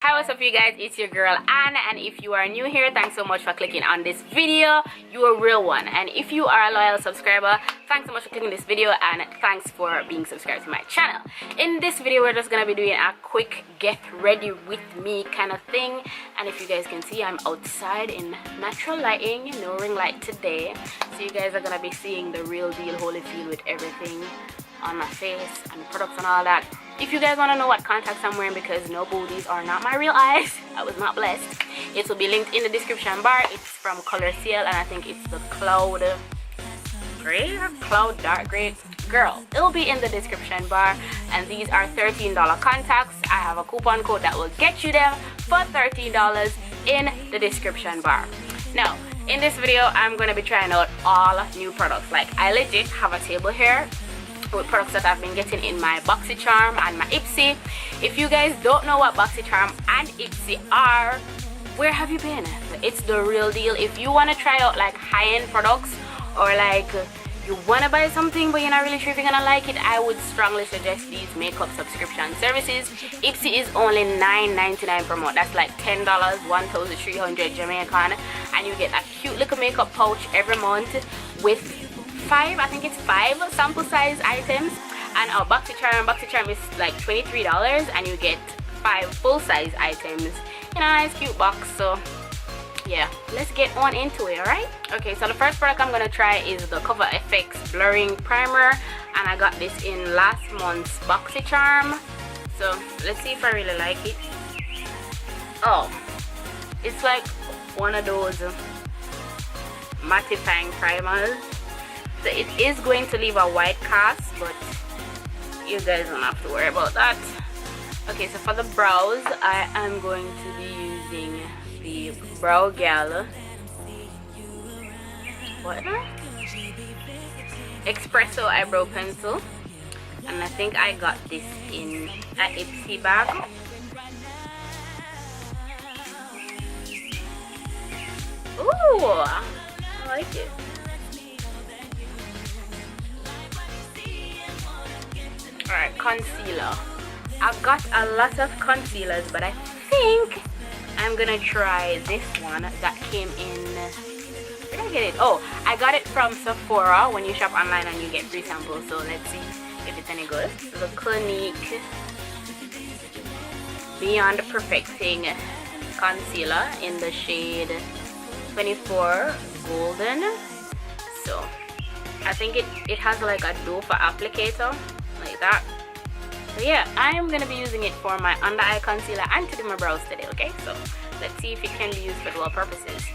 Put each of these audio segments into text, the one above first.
Hi, what's up you guys, it's your girl Anne, and if you are new here, thanks so much for clicking on this video. You're a real one. And if you are a loyal subscriber, thanks so much for clicking this video, and thanks for being subscribed to my channel. In this video, we're just gonna be doing a quick get ready with me kind of thing. And if you guys can see, I'm outside in natural lighting, no ring light today, so you guys are gonna be seeing the real deal Holyfield with everything on my face and products and all that. If you guys want to know what contacts I'm wearing, because no booties are not my real eyes, I was not blessed, it will be linked in the description bar. It's from Color CL, and I think it's the cloud gray or cloud dark gray. Girl, it'll be in the description bar. And these are $13 contacts. I have a coupon code that will get you them for $13 in the description bar. Now, in this video, I'm going to be trying out all new products. Like, I legit have a table here with products that I've been getting in my Boxycharm and my Ipsy. If you guys don't know what Boxycharm and Ipsy are, where have you been? It's the real deal. If you want to try out like high-end products, or like you want to buy something but you're not really sure if you're gonna like it, I would strongly suggest these makeup subscription services. Ipsy is only $9.99 per month. That's like $10, 1,300 Jamaican, and you get a cute little makeup pouch every month with I think it's 5 sample size items. And our Boxycharm is like $23, and you get 5 full size items in a nice cute box. So yeah, let's get on into it. Alright, okay, so the first product I'm gonna try is the Cover FX blurring primer, and I got this in last month's Boxycharm, so let's see if I really like it. Oh, it's like one of those mattifying primers. So it is going to leave a white cast, but you guys don't have to worry about that. Okay, so for the brows, I am going to be using the Browgal Espresso eyebrow pencil, and I think I got this in an Ipsy bag. Ooh, I like it. Alright, concealer. I've got a lot of concealers, but I think I'm gonna try this one that came in. Where did I get it? Oh, I got it from Sephora when you shop online and you get free samples. So let's see if it's any good. The Clinique Beyond Perfecting Concealer in the shade 24 Golden. So I think it has like a doe applicator, like that. So yeah, I am gonna be using it for my under eye concealer and to do my brows today. Okay, so let's see if it can be used for dual purposes.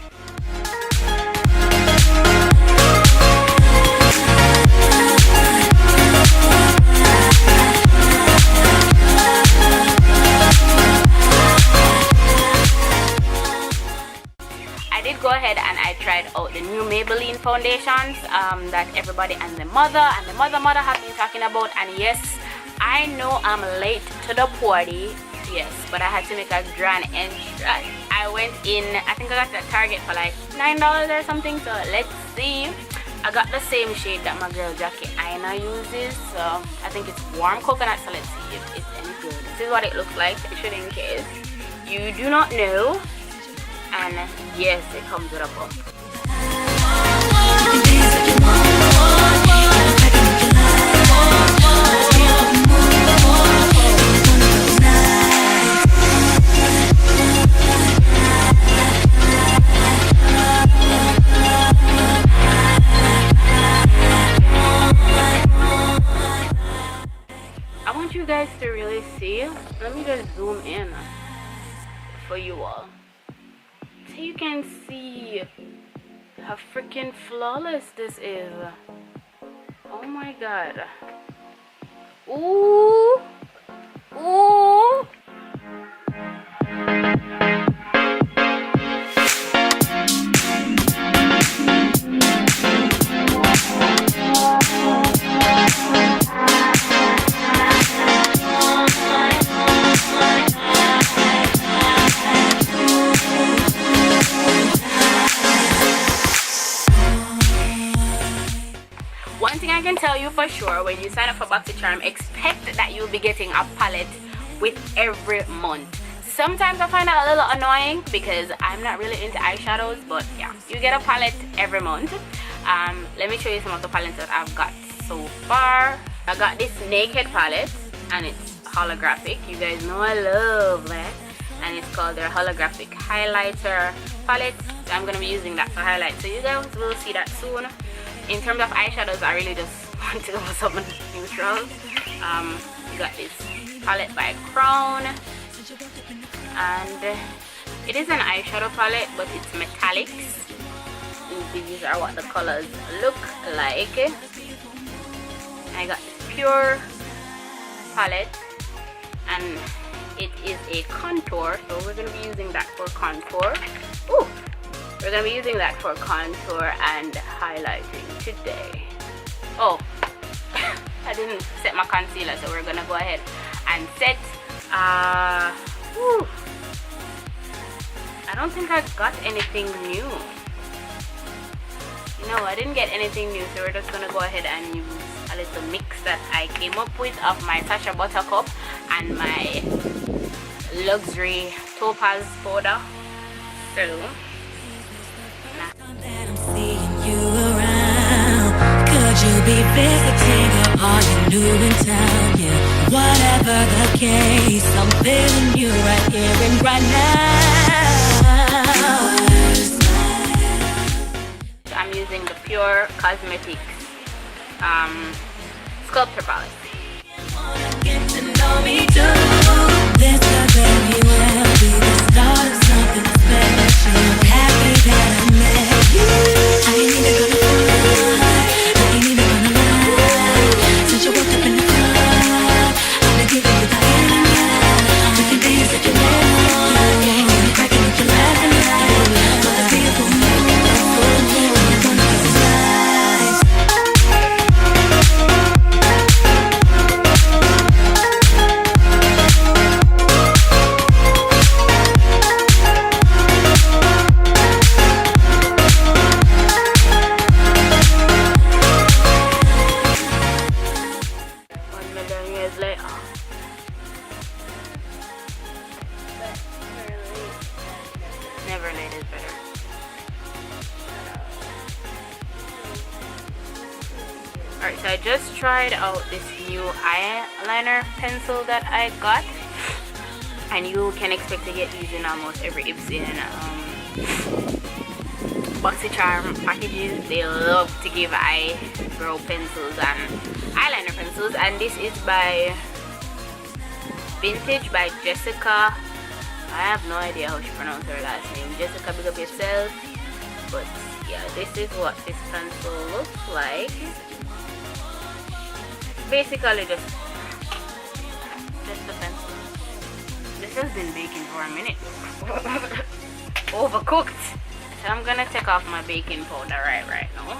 I did go ahead and I tried out the new Maybelline foundations that everybody and the mother have been talking about, and yes, I know I'm late to the party, yes, but I had to make a grand entrance. I went in, I think I got the Target for like $9 or something, so let's see. I got the same shade that my girl Jackie Aina uses, so I think it's warm coconut, so let's see if it's any good. This is what it looks like, just in case you do not know. And yes, it comes with a pump. I want you guys to really see. Let me just zoom in for you all. So you can see how freaking flawless this is. Oh my god. Ooh. Ooh. One thing I can tell you for sure, when you sign up for Boxycharm, expect that you'll be getting a palette with every month. sometimes I find that a little annoying because I'm not really into eyeshadows, but yeah, you get a palette every month. Let me show you some of the palettes that I've got so far. I got this Naked palette and it's holographic. You guys know I love that. And it's called their holographic highlighter palette. So I'm gonna be using that for highlight, so you guys will see that soon. In terms of eyeshadows, I really just want to go for something neutral. You got this palette by Crown, and it is an eyeshadow palette, but it's metallics. These are what the colors look like. I got this Pure palette, and it is a contour, so we're going to be using that for contour. Ooh, we're going to be using that for contour and highlighting today. Oh, I didn't set my concealer, so we're going to go ahead and set. Whew, I don't think I got anything new. No, I didn't get anything new, so we're just going to go ahead and use a little mix that I came up with of my Sacha Buttercup and my luxury Topaz powder. So I'm seeing you around. Could you be visiting, or are you new in town? Yeah, whatever the case, I'm feeling you right here and right now. I'm using the Pure Cosmetics Sculptor palette. Get to know me too. This could very well be the start of something special. Happy that I met you. I ain't even gonna lie. I ain't even gonna lie. Since you woke up in the club, I've been giving you the feeling. We can dance if you let me. You're cracking if you're laughing loud. But the beautiful never late is better. Alright, so I just tried out this new eyeliner pencil that I got, and you can expect to get these in almost every Ipsy and Boxycharm packages. They love to give eyebrow pencils and eyeliner pencils, and this is by Vintage by Jessika. I have no idea how she pronounced her last name. Jessika, big up yourself. But yeah, this is what this pencil looks like. Basically just the pencil. This has been baking for a minute. Overcooked. So I'm gonna take off my baking powder right now.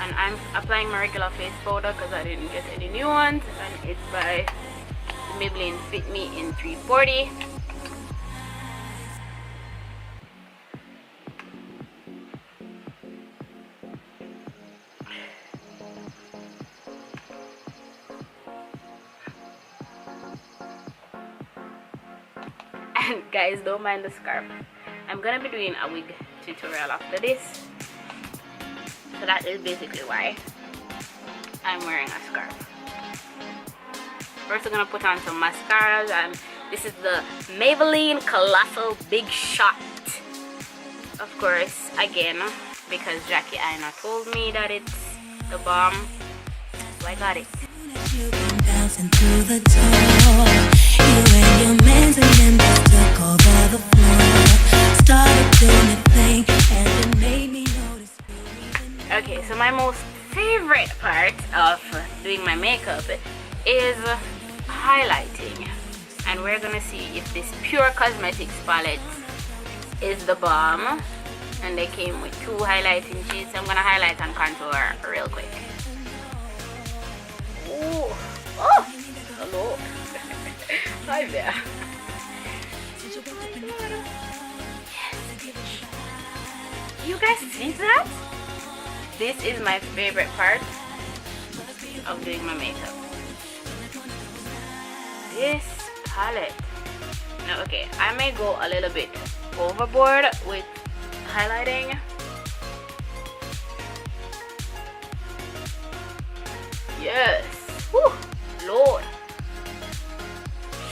And I'm applying my regular face powder because I didn't get any new ones. And it's by Maybelline Fit Me in 340. And guys, don't mind the scarf. I'm gonna be doing a wig tutorial after this, so that is basically why I'm wearing a scarf. First, we're gonna put on some mascaras, and this is the Maybelline Colossal Big Shot. Of course, again, because Jackie Aina told me that it's the bomb, so I got it. You came bouncing through the door. You and your mans and them just took over the floor. Started doing the thing, and it made me notice. Okay, so my most favorite part of doing my makeup is highlighting, and we're gonna see if this Pure Cosmetics palette is the bomb. And they came with 2 highlighting sheets, so I'm gonna highlight and contour real quick. Ooh. Oh, hello. Hi there. You guys see that? This is my favorite part of doing my makeup. This palette Okay, I may go a little bit overboard with highlighting. Yes. Whew. Lord.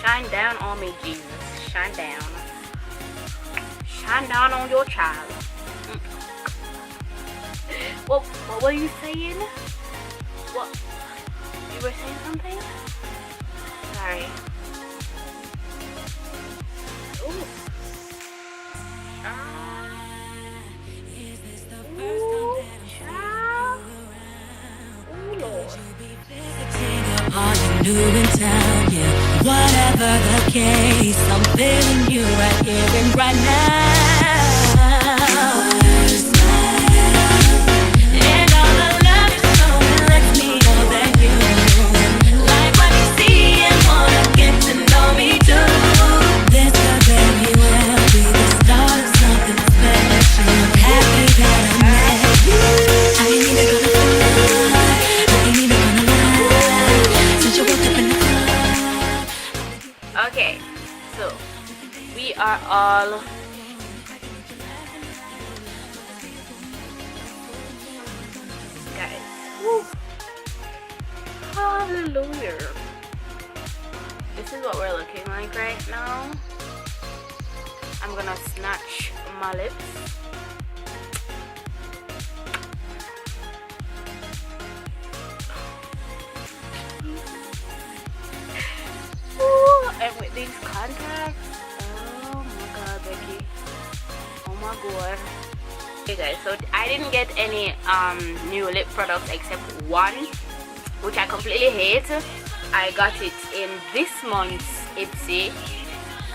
Shine down on me, Jesus. Shine down. Shine down on your child. What were you saying? What? You were saying something? Sorry. Ooh. Are you new in town? Yeah, whatever the case, I'm feeling you right here and right now. And all the love you show me lets me know that you like what you see and wanna get to know me too. This could very well be the start of something special. I'm happy that I met you. I ain't even gonna lie. I ain't even gonna lie. Okay, so we are all guys. Woo. Hallelujah. This is what we're looking like right now. I'm gonna snatch my lips. And with these contacts, oh my god, Becky, oh my god. Okay guys, so I didn't get any new lip products except one, which I completely hate. I got it in this month's Ipsy,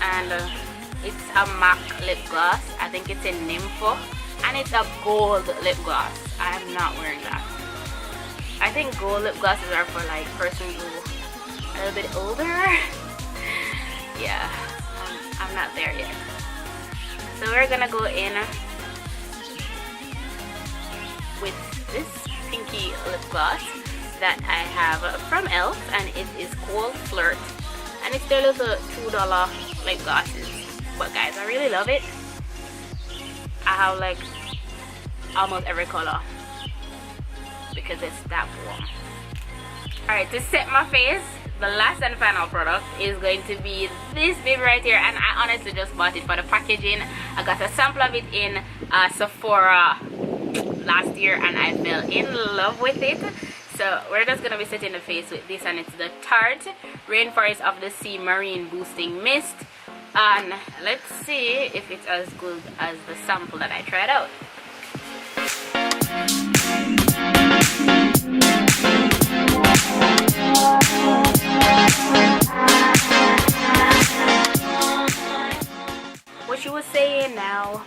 and it's a MAC lip gloss. I think it's in Nympho, and it's a gold lip gloss. I am not wearing that. I think gold lip glosses are for like persons who are a little bit older. Yeah, I'm not there yet. So we're gonna go in with this pinky lip gloss that I have from e.l.f, and it is called Flirt, and it's their little $2 lip glosses. But guys, I really love it. I have like almost every color because it's that warm. Alright, to set my face, the last and final product is going to be this baby right here, and I honestly just bought it for the packaging. I got a sample of it in Sephora last year and I fell in love with it. So we're just gonna be setting the face with this, and it's the Tarte Rainforest of the Sea Marine Boosting Mist, and let's see if it's as good as the sample that I tried out. What you was saying now?